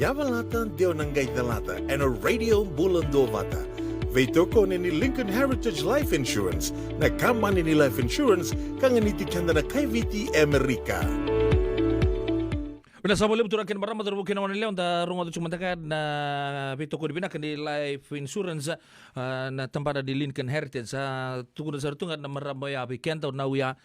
Yavalata Deo Nangaidalata and a radio Bulandovata. Veitoko ni Lincoln Heritage Life Insurance na kama ni life insurance kang niti kanda na kay VT America. Bila sa muli betul akan marama terbukin naman nila untuk rumah tu cuma dekat na Veitoko di bina di life insurance na tempat di Lincoln Heritage tukun dasar tu na marama ya bikin tau na uya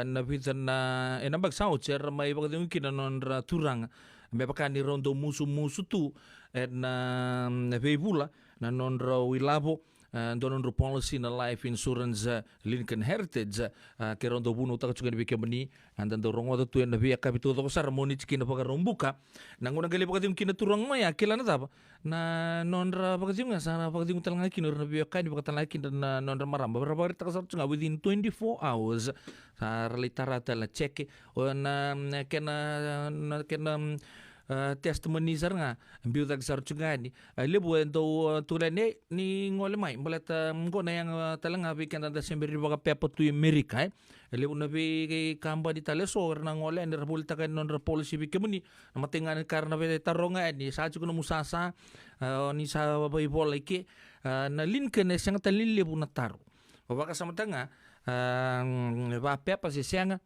na bitan na enambak saut cer mai bagat mungkin non turang mepakan ni rondo musu tu na veibula na non wilabo donon ro policy na life insurance Lincoln Heritage ke rondo bunu ta chugan bi kemani andan do rongo tu na via kapito to sar moni chikina paga rombuka nanguna gali pagatim kina turang maya kila na tapa na non ra pagatim nga sana pagatim talanga kina na via kan pagatalanga kina na non ra maramba berapa ta kasar chunga within 24 hours sa litara ta la check o na kena testimony sar nga ambil tak sar chungani lebu ento tulane ni ngole mai bolet ngona yang talanga weekend anda semberi baga pepo tu Amerika lebu na bi kamba di taleso na ngole ni repulta kan non policy bi kemuni matingan karena be taronga ni sa chuko musasa ni sa bai bola ke na Lincoln sang talin lebu na taro baka sama tanga ba pepa si sianga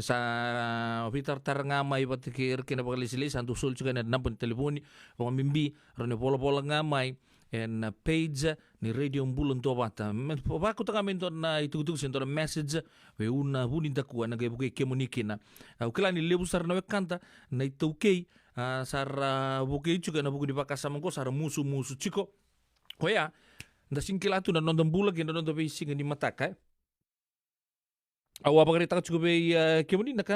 sa Vitar nga may patikir kina pagkalisili sa tusul juga na nampun telefoni o mimbi rone pola nga and page ni radio bulon to bata ba ko ta kami na itugtug sin to message we una bunin ta kuan nga buke kemunikina ukila ni lebu sar na kanta na itukay sar buke juga na buku di pakasam ko sar musu chiko koya nda singkilatu na nondon bulag na nondon basic ni mataka awa pagarita ka cukup kemudi na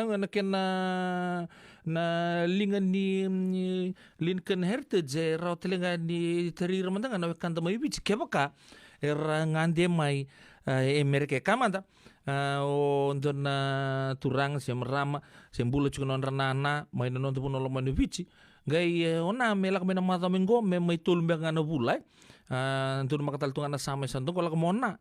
lingan ni Lincoln Heritage raw talaga ni tarir man nga kanta may bici kebaka ngande may Amerika kamanta o ndon turang siya marama siya bulo cukup non ranana may nanon tu puno loman bici gay ona melak may namata minggo may tulmbang nga na bulay ndon makataltungan na sama sandong ko lakamona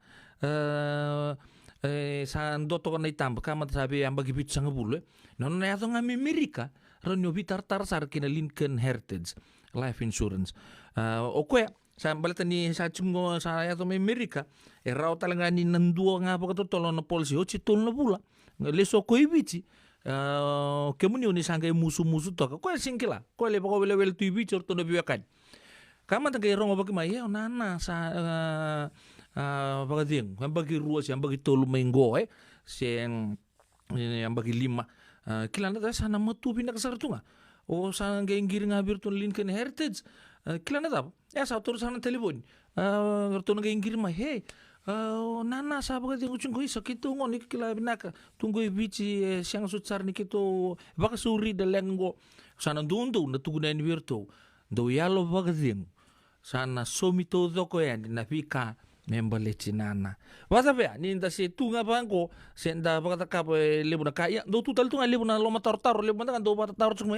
sa ndoto ko na itamba kama sabi ang bagibit sa ngabulo nono na yato nga Amerika ranyo bitar sar kina Lincoln Heritage Life Insurance o kaya sa balita ni sa chungo sa yato Amerika raw talaga ni nanduwa nga pa katotolo na policy o chitol na bula leso ko ibici kemuni ni sangkay musu to ko singkila ko le ko wel tu ibici orto na biwakan kama tagay rongo bagimay nana sa pagdating ang bagi ruas yang bagi tolu minggo sen yang bagi lima kilana ta sana matu pinakasar tunga o sana gengir ngabir tun Lincoln Heritage kilana ta sa tur sana telepon tun gengir ma nana sa pagdating ucung ko isa kito ngon kila binaka tunggu bici siang sutsar ni kito baka suri dalengo sana dundu na tugunan wirto do yalo pagdating sana somito doko yan na pika membale cinana wasa pe ni nda si tunga bangko senda bakata ka lebu na kaya do tutal tunga lebu na loma tar lebu na do tar cuma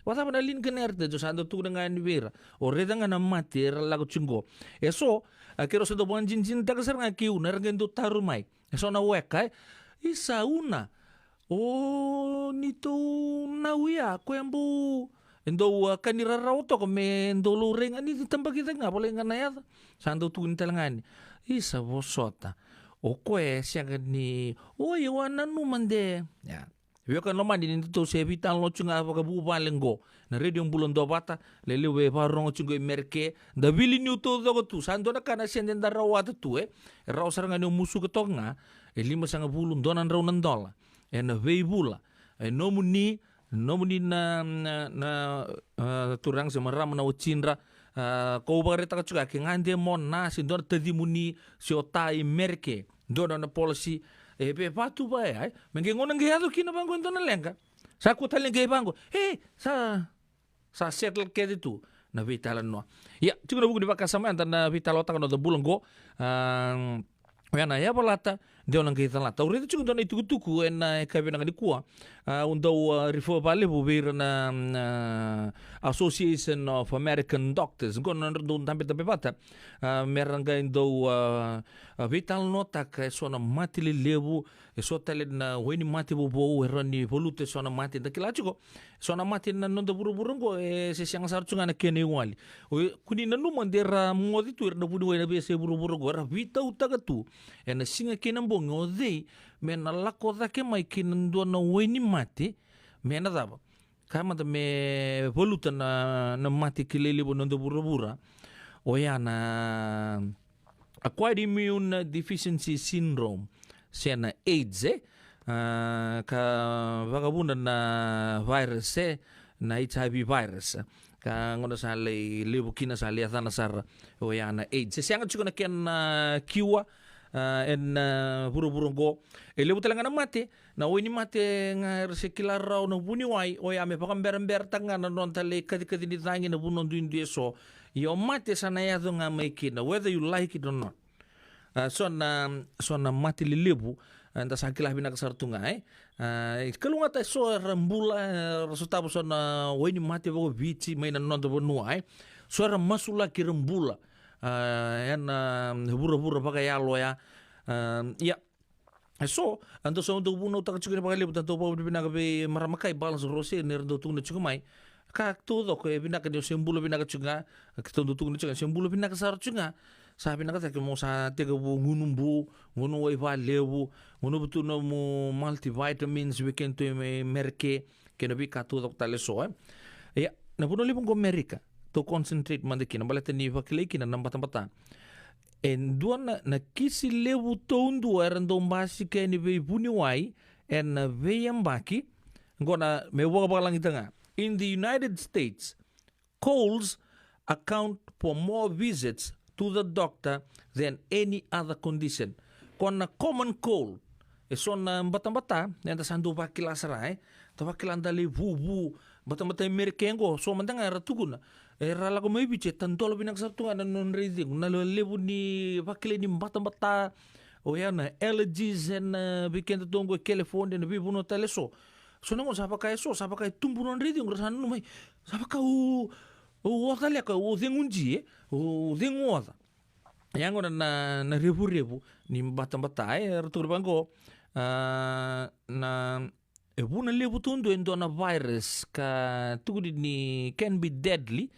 wasa pa na Lincoln Heritage sa do tunga nga ni vera o reda nga na mater lago chingo eso kero sa do buan jinjin ta kasar nga kiu na regen do tarumay eso na weka isa una o nito nawia ko yambu endo kanira rauto ko me endo lureng ani tambag kita nga boleh nga na yata sando tuin talangan isa bosota o kwe siya ni o yawanan numan de ya Vio kan loman din to se vital lo chunga pa bu balenggo na radio bulon do bata lele we pa rongo chunga merke da vili new to do tu sando na kana senden da rawa tu raw saranga no musu ko tonga lima sanga bulun donan raw nan dola na veibula no muni na turang semaram na uchindra ko bareta ka chuka ngande mon na sindor tadi muni si otai merke dono na policy pe patu ba ai menge ngonang gaya kina bango ndo na lenga sa ko talen gay bango sa settle ke tu na vitalan no ya chuka buku di bakasama anta na vital otak no do bulongo yana ya balata deu nang kita la taurita chuku dona ituku en kabe nang dikua undau refer pale bubir na Association of American Doctors gon don tampe pata meranga indau vital nota ka sona mati lebu so tele na weni mati bobo erani volute sona mati dakila chuko sona mati na nonda buru-burungo se siang sarchunga na kene wali kuni na numa dera modi tu na buni wena be se buru-burungo ra vita utaga tu ena singa kena bongo dei mena lako dake mai kena ndo na weni mati mena daba kama da me voluta na mati kilele bo nonda buru-bura na acquired immune deficiency syndrome sena AIDS ka vagabunda na virus na HIV virus ka ngona sa le lebukina sa le athana sar na AIDS sianga chukuna ken kiwa en buru-burungo lebu talanga na mate na oini mate nga resekila raw na buni wai me pakamber tanga na non tale kadi ni tangi na bunon duindu so yo mate sana ya nga maikina whether you like it or not so na mati lebu anda sakila bina kasartunga kalunga ta so rambula resultado so na weni mati bo vici mai na nondo bonua so masula ki rambula bura pakai alo ya so ando so ndo buno ta chukira pakai lebu tanto bo bina be maramakai balance rose ner do tungna chukumai ka todo ko bina ka sembulu bina ka chunga ka to tungna chunga sembulu bina ka sar chunga sabi na kata mo sa tega bu ngunu wai va lebu ngunu betu no mo multivitamins weekend to merke kena bi ka to tale so na puno lipong ko Amerika to concentrate man de kina balata ni va kleki na nambata en duana na kisi lebu to undu erando mbasi ke ni be buni wai en ve yambaki ngona me wo ba lang itanga in the United States colds account for more visits to the doctor than any other condition. Kona common cold, na bata-bata, nenda sandu bakila sarai, to bakila andali vuvu, bata-bata Amerikengo, so mandanga ratuguna. Rala ko may biche, tantolo binagsartunga na non-reading, nalalebu ni bakila ni bata-bata, allergies and bikenda tongo California na bibuno teleso. So nangon sapa kaya tumbu non-reading, rasan numay, sapa ka otale ka dengunji dengoda yango na rebu ni bata retur bango na ebuna lebu tundu endo na virus ka tugudi ni can be deadly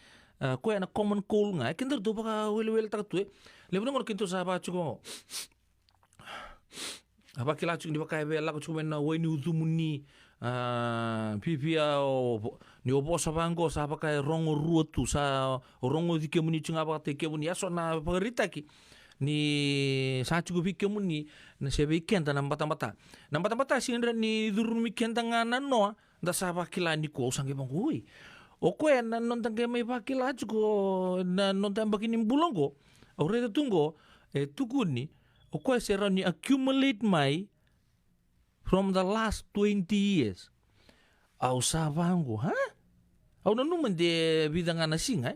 ko na common cold nga kinder do baka wel takatu lebu ngor kinto sa ba chugo aba kila chugo di baka be la ko chugo na weni uzumuni pipia ni obosa bango sa baka rongo ruotu sa rongo di kemuni chunga ba te kemuni aso na paritaki ni sa chugo bi kemuni na sebe kenta na mata sinra ni durumi kenta ngana no da sa bakila ni ko sange bangui o ko na non tange mai bakila chugo na non tamba kini bulongo ore tungo tukuni o ko sera ni accumulate mai from the last 20 years. Au savango, ha? Au nanuman de bidanga na singa.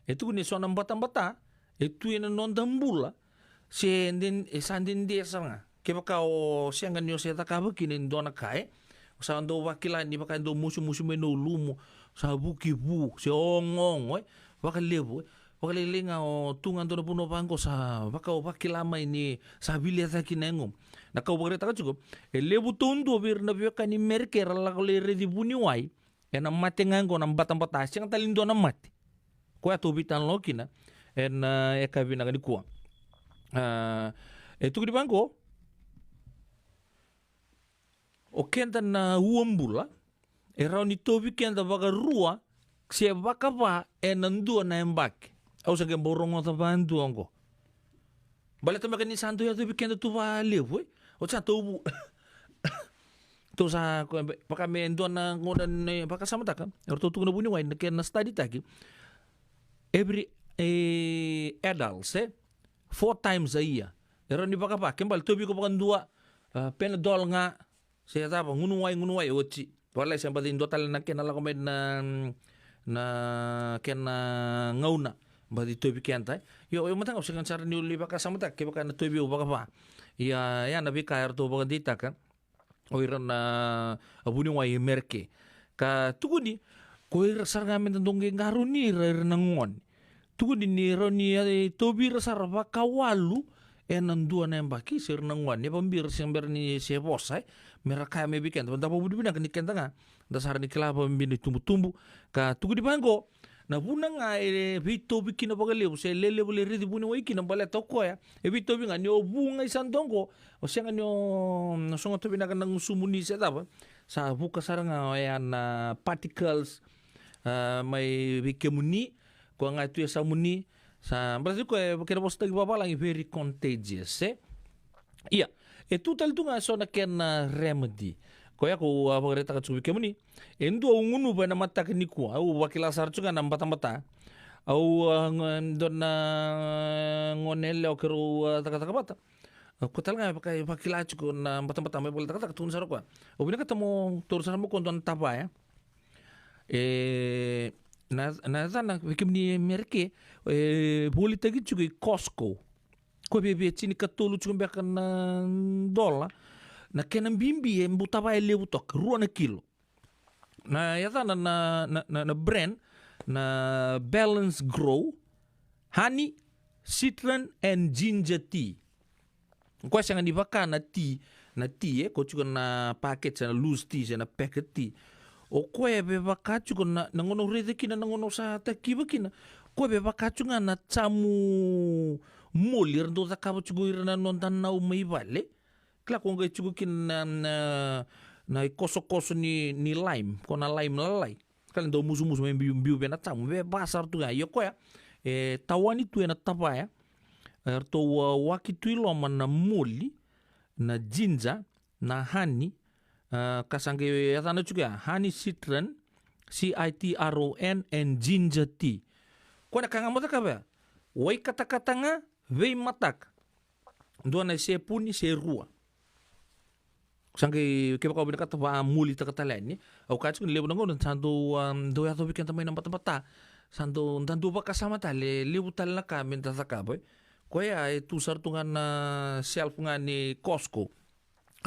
Itu ni so nang bata-bata, itu yan non dambula. Si din sandin de sanga. Kaya ka o siyang ganyo sa takaba kinin do na kai. Sa ando wakila ni baka ando musu meno lumo sa buki-bu, si ongong, baka lebu. Wakalilinga o tungan do na puno pangko sa baka o wakilama ini sa bilia kinengom. Nakau bagre taka cukup lebu tondo bir na biaka ni merke rala ko le redi buni wai na mate ngango na batang batas yang talindo na mate ko ato bitan lokina en ka bina ni ko etu di bangko o kenta na uambula era ni tobi kenta baga rua se baka ba enandu na embak au sa ke borongo ta bandu ongo baleta makani santo ya tobi kenta tu va levu o sa tubu to sa baka me endo na ngodan baka sama taka orto tu na buni wai na ken na study taki every adult 4 times a year era ni baka pa kembal tobi ko baka dua Panadol nga siya tapa ngunu wai ochi wala siya pati ndo tal na ken ala ko med na ken ngauna ba di tobi kenta yo matang sa kan sar ni uli baka samata ke baka na tobi baka pa ya na bi kair to baka dita kan oiran na abuni wa merke ka tuguni ko ir sar ngamen tondong ngaruni ir nangon tuguni ni roni tobi sar baka walu nandua na baki sir nangon ne pambir sember ni se bosai meraka me biken tanda po budi kan iken tanga dasar ni kala pambini tumbu-tumbu ka tuguni bango na buna nga vito biki na bagale se lele bole ridi buni waiki na bale toko ya vito binga ni obunga isandongo o senga ni no songo to binaga nang sumuni se taba sa buka saranga ya na particles may bikemuni ko nga tu sa muni sa berarti ko kira bos tagi baba lang very contagious iya tutal tu nga so na ken remedy ko ya ko abagreta ka tsubi kemuni endo ngunu ba na mata ni ko au wakila sarchu ka namba tamata au don na ngonel o kero taka bata ko talga pa wakila chu na mata me bolta taka tun saro ko o bina katamo tor saro mo kondon tapa ya na zana kemni merke boli tagi chu Costco ko bebe chini katolu chu mbeka na dola na kenan bimbi mbutaba ele butok ruo na kilo na yata na brand na Balance Grow honey citron and ginger tea ko sanga ni baka na tea ko chuko na packet na loose tea na packet tea o ko be baka chuko na ngono rede kina ngono sa ta kibakina ko be baka chunga na chamu molir ndo zakabo chugo irana nontan na umai vale kla ko ngai chugo kin na koso ni lime ko na lime lalai kala ndo musu me biu bena tamu be basar tu yo ko ya tawani tu na tapa ya to waki tu lo na moli na ginger na honey kasange ya tana chuga honey citron CITRON and ginger tea ko na kanga mota ka ba wai kata nga vei matak ndo na se puni se rua sange ke baka bina kata ba muli ta kata lain ni au ka chun lebu ngon sandu do ya to bikin tamai nampat tempat sandu dandu ba kasama ta lebu tal na ka minta saka boy ko ya tu sartungan na shelf nga ni Costco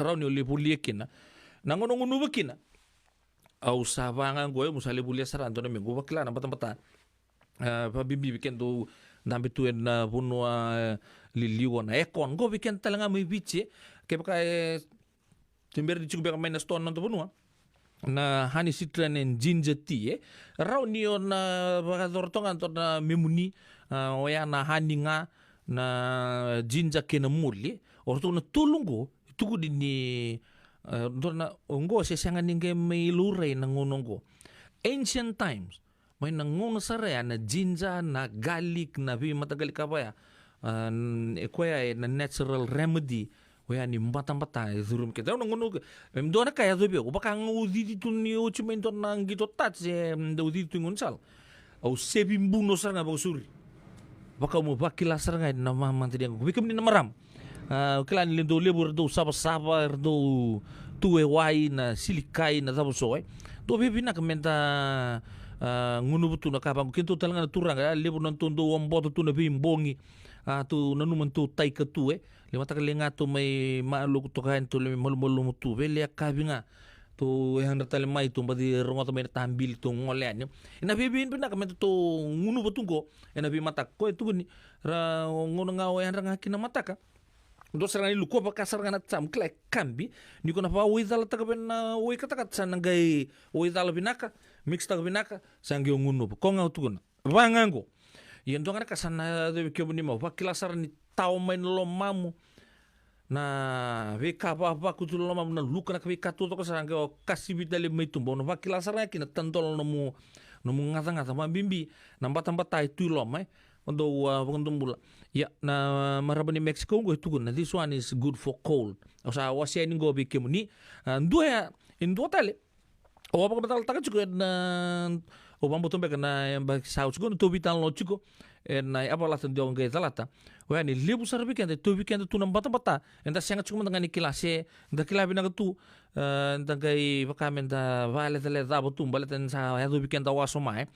raw ni lebu liekin na ngono ngono bakina au sabanga goy musale bulia sarando na mengo bakla nampat tempat pa bibi bikin do nambe tu na bunwa liliwa na ekon go bikin talanga may biche ke baka timber di cukup main stone nonton punua na honey citron and ginger tea raw niyo na baka tortongan to na memuni oya na honey nga na ginger kena muli orto na tulungo tugu ni na ongo sesangan ninge may luray na ngunongo ancient times may nangono saraya na ginger na garlic na vi matagal ka ba ya kuya na natural remedy waya ni mbata zurum kita ngono mdona kaya zobe ko baka ngudi tuni o chimento nang gito tat se udi tu ngonsal au sebi mbuno saranga bosuri baka mo bakila saranga na mama tadi ko bikem ni namaram klan lindo lebur do saba do tuwe wai na silikai na zabo soe do bebi na kamenta ngunu butu na kapang kinto talanga turanga lebur non tondo womboto tu na bimbongi tu nanuman tu tai ka tu lima tak lenga tu may maaluk to kain tu malu tu beli akabinga tu yang datale mai tu badi rongo to may tambil tu ngolean ina bibin pina kami tu ngunu betungko ina bi matak ko itu ni ra ngono ngawe yang ranga kina mataka do sarang lu ko baka sarang na tsam klek kambi ni ko na pa wizal ta ben oi katakat san ngai wizal binaka mix ta binaka sangi ngunu ko ngau tu na bangango yen do ngara kasana de ke buni mo bakila sarang ni tau main lo mamu na veka ba kutul lo mamu na luka na veka tu to sarang ko kasibitale mai tumbo no bakila sarang kina tantol no mu ngata ma bimbi namba tai tu lo mai ondo bula ya na marabani Mexico go tu na this one is good for cold o sa wasia ni go bike muni ndo ya ndo tale o ba batal taka chuko na o bambo tombe na ba south go to bitan lo chuko na apa la tan dong ge zalata wa ni lebu sarbi kan to weekend tu namba bata enda senga chuko ngani kilase nda kilabi na tu nda gai vakamenda vale tele zabo tu baleten sa ya do weekend wa so mai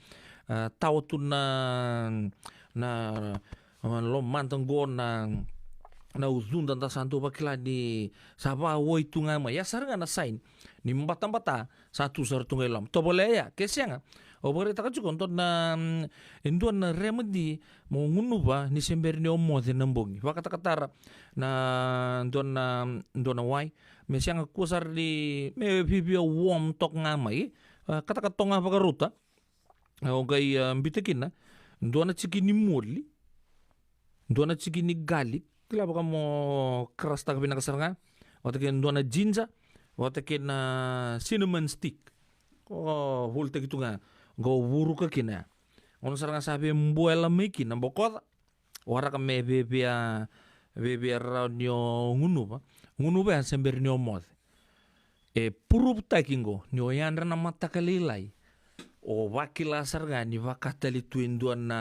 taw tu na na lo mantang go na uzunda ta santo bakila ni saba woi tunga ma ya saranga na sign ni mbata satu sar tunga lam to bole ya kesenga o bore ta kachu konto na endo na remedy mo ngunu ba ni sember ni omo de nambongi wakata katara na ndo na wai me sianga kusar di me bibio warm tok nga mai kata katonga pagaruta o gai bitekin na ndo na chiki ni moli ndo na chiki ni garlic kila baka mo keras tak pinakasar nga watakin ndo na ginger watakin cinnamon stick ko hulte gitu nga go wuru ka kina ono sarang sabi mbuela miki na bokot wara ka me bebia raun yo ngunu ba sember nyo mod e puru takingo nyo yandra na mata kalilai o wakila sarga ni wakatali tuinduan na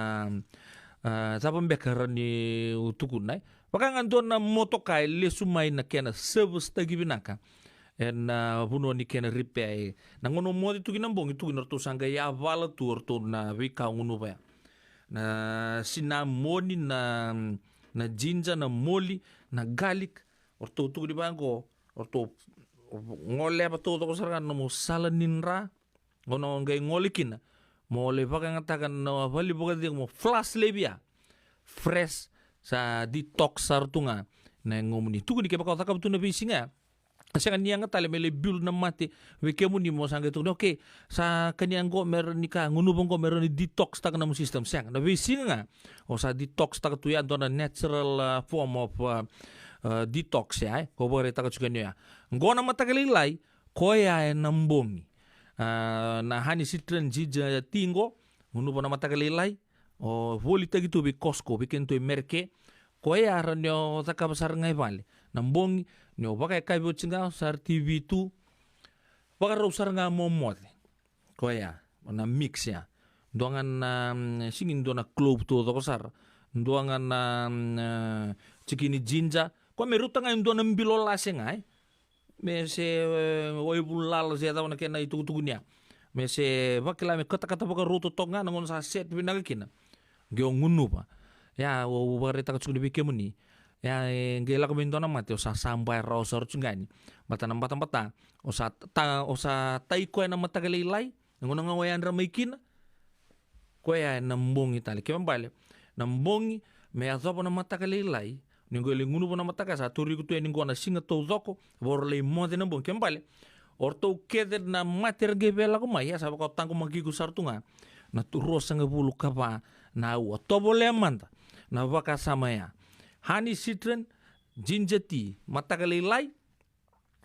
sabang bekara ni utukunai baka nganduan na motokai le sumai na kena service tagi binaka en puno ni kena repair na ngono modi tu kinambong itu kinorto sangga ya vala tu orto na wika ngunu ba na sinamoni na ginger na moli na garlic orto tu di bangko orto ngole pa to ko sarga no salanin ra ngono ngai ngolikin mo le baka ngatakan no bali boga di mo flash lebia fresh sa detox sartunga na ngomuni tu ni ke baka takab tu na bisinga kasi kaniya nga tali may build na mati wike mo ni mo sangga tu okay sa kaniya ngo meron ni ka ngunubong ko meron ni detox tak na mo system sang na bisinga nga o sa detox tak tu yan na natural form of detox ya ko bore tak chuka niya ngo na matagalilay ko ya nambongi na hani sitren jija tingo ngunubo na matagalilay o volita gitu bi Costco bikin tu merke ko ya ranyo takabasar ngai vale nambongi nyo baka kai bo chinga sar TV2 baka ro sar nga momot ko ya na mix ya dongan singin dona clove to ko sar dongan cikini jinja ko meruta nga dona mbilo lasengai me se oi bulal se ta na kena itu tugunya me se bakila me kata baka ruto tonga nangon sa set binagakina gyo ngunu pa ya wo bareta ka chukudi bikemuni ya ngela ko bintona mate o sa sampai rosor chungani bata nam bata o sa tai ko na matagalilay ngono nga wayan ra maikin ko ya nambong itali kembale nambong me azopo na matagalilay ningoli ngunu po na mataka sa turi ko to ningo na singa to zoko borle mo de nambong kembale orto keder na mater gebela ko maya sa ko tangko magigu sartunga na turo sanga bulu kapa na wa tobole manda na baka samaya hani citron ginger tea matagalilay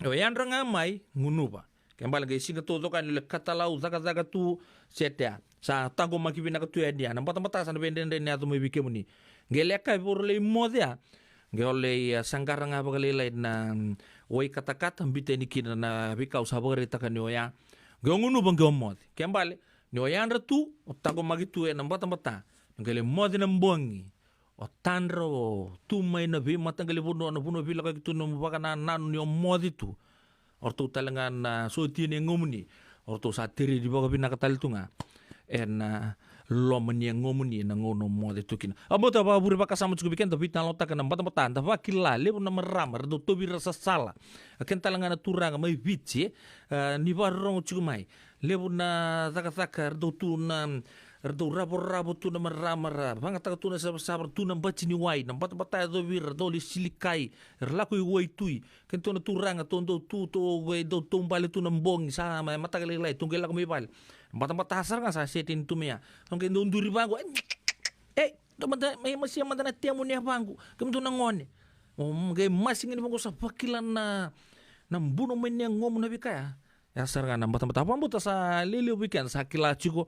o yan ranga mai ngunuba kembali ga singa to kan le katalau zaga tu setia sa tango makibina ka tu dia na bata sa benden den ya to mai bikemuni geleka borle modia gole sangkaranga bagalilay na oi kata-kata mbite ni kina na bikau sabore takani oya ngunu bang gomod kembali ni oyan ratu tango magitu na bata ngale modi na mbongi o tandro tu mai na bi matangale buno bila ka tu no baka na nanu ni modi tu orto talangan na so tine ngomuni orto satiri di baka binakatal tunga en lo meni ngomuni na ngono modi tu kina abota ba buri baka sama cukup bikin tapi talota kana bata ta vakila le na maramar do to bi rasa sala ken talangan na turanga mai bici ni barong cukup mai le na zakar do tu na Erdo rabo tu na maramara banga ta tu na sabar tu na bacini wai na bata do wir do li silikai erlaku wai tui ken tu na turanga tondo tu to we do tumbale tu na mbong sa matagalilay tunggela ko mibal bata hasar nga sa setin tu mea ken do nduri bango do may masya madana tiamo ni bango kem tu na ngone gay masing ni bango sa pakilan na buno men yang ngom na bikaya ya sarga na bata pambuta sa liliu weekend sa kila chiko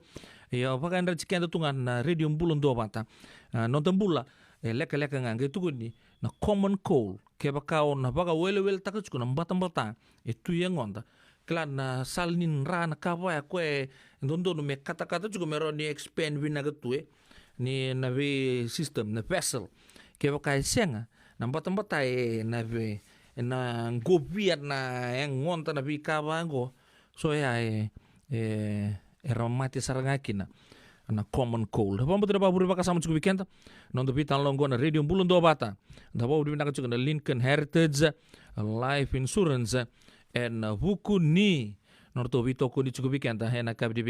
ya pakan ra chicken tungan na radio bulon do bata nonton bula leka ngange tuguni na common cold ke bakao na baka wel taka chuko na bata itu yang onda klan na salnin ra na kawa ya kwe ndondo no me kata chuko meron ni expand winaga tuwe ni na vi system na vessel ke baka senga na bata na vi na gobiat na yang ngonta na bi kawa go so ya era mati sarangakina na common cold. Hapa mbo pa buri pa kasama chuku weekend. Non do pitan longo na radio Bulan do bata. Da pa buri na chuku na Lincoln Heritage Life Insurance and buku ni norto vito ko ni chuku weekend ha na kabdi